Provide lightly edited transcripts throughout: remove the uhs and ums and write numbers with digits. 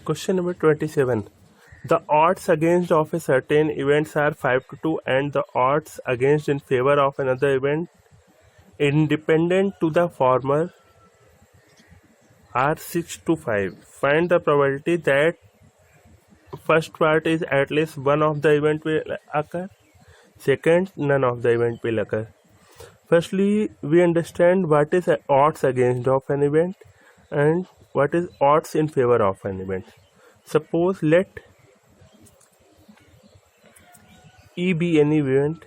Question number 27. The odds against of a certain events are 5 to 2 and the odds against in favor of another event independent to the former are 6 to 5. Find the probability that first part is at least one of the event will occur. Second, none of the event will occur. Firstly, we understand what is odds against of an event and what is odds in favor of an event. Suppose let E be any event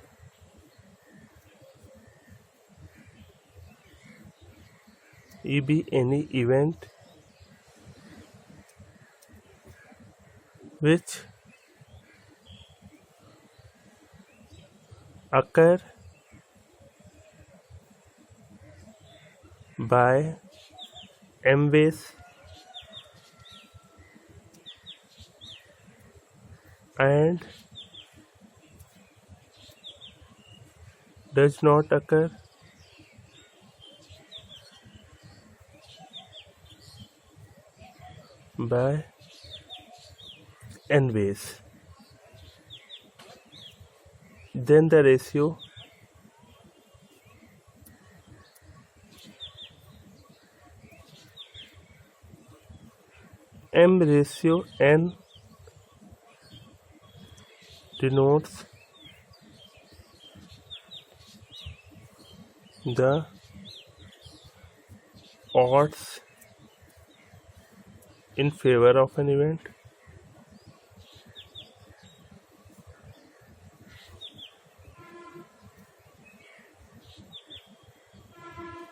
which occur by m ways and does not occur by n ways, then the ratio m ratio n denotes the odds in favor of an event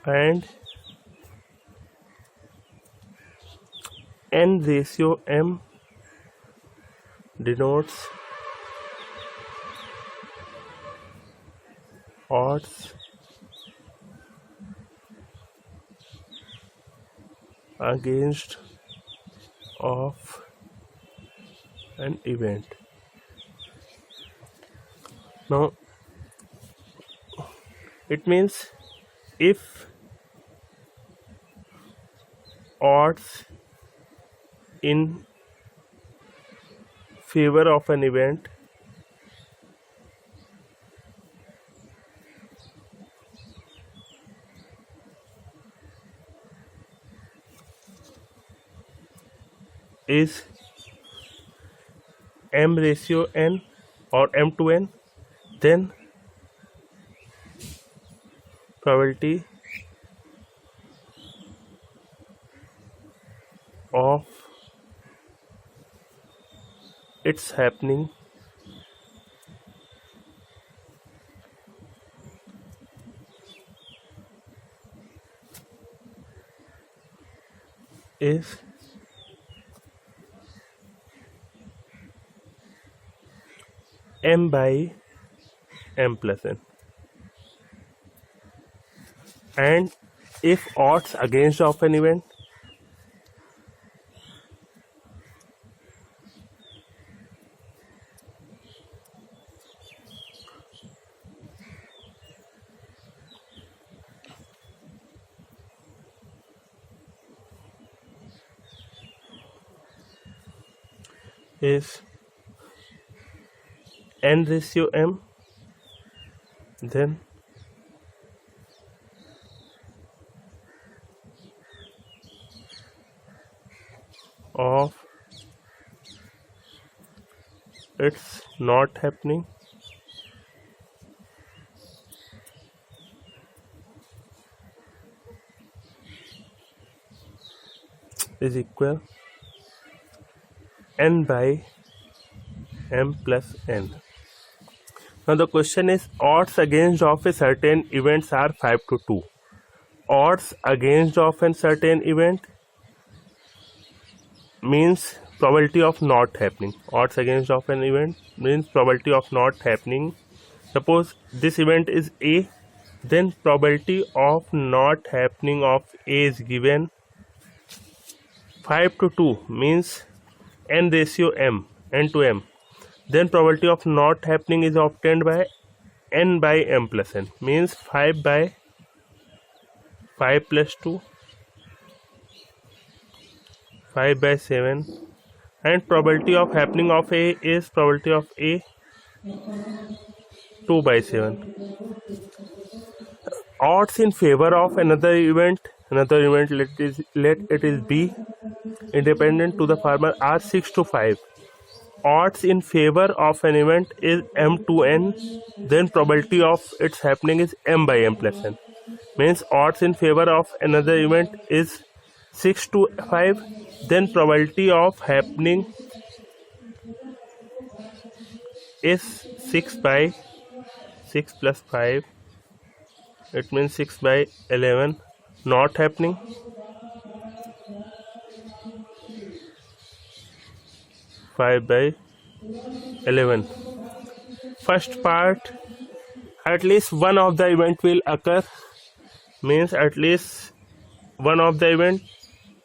and n ratio m denotes odds against of an event. Now it means if odds in favor of an event is m ratio n or m to n, then probability of its happening is m by m plus n. And if odds against of an event is n ratio m, then of it's not happening is equal n by m plus n. Now the question is odds against of a certain events are 5 to 2. Odds against of a certain event means probability of not happening. Odds against of an event means probability of not happening. Suppose this event is A, then probability of not happening of A is given 5 to 2 means n ratio m, n to m. Then probability of not happening is obtained by n by m plus n, means 5 by 5 plus 2, 5 by 7, and probability of happening of A is probability of A 2 by 7. Odds in favor of another event let it is B independent to the farmer are 6 to 5. Odds in favor of an event is m to n, then probability of its happening is m by m plus n. Means odds in favor of another event is 6 to 5, then probability of happening is 6 by 6 plus 5, it means 6 by 11 not happening, 5 by 11. First part, at least one of the event will occur, means at least one of the event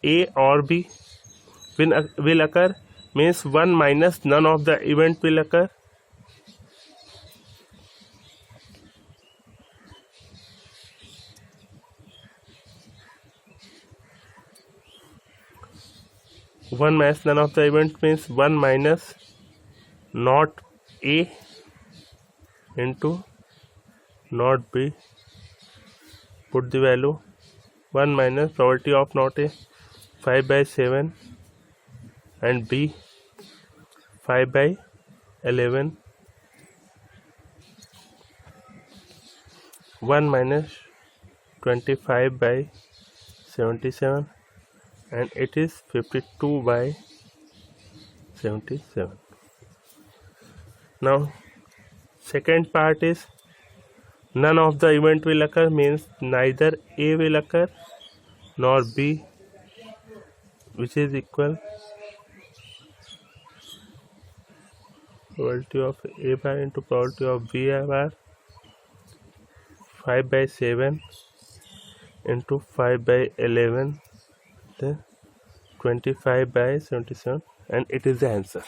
A or B will occur, means 1 minus none of the event will occur. One minus none of the event means 1 minus not A into not B. Put the value 1 minus probability of not A 5 by 7 and B 5 by 11. 1 minus 25 by 77 and it is 52 by 77. Now second part is none of the event will occur, means neither A will occur nor B, which is equal probability of A bar into probability of B bar 5 by 7 into 5 by 11, then 25 by 77, and it is the answer.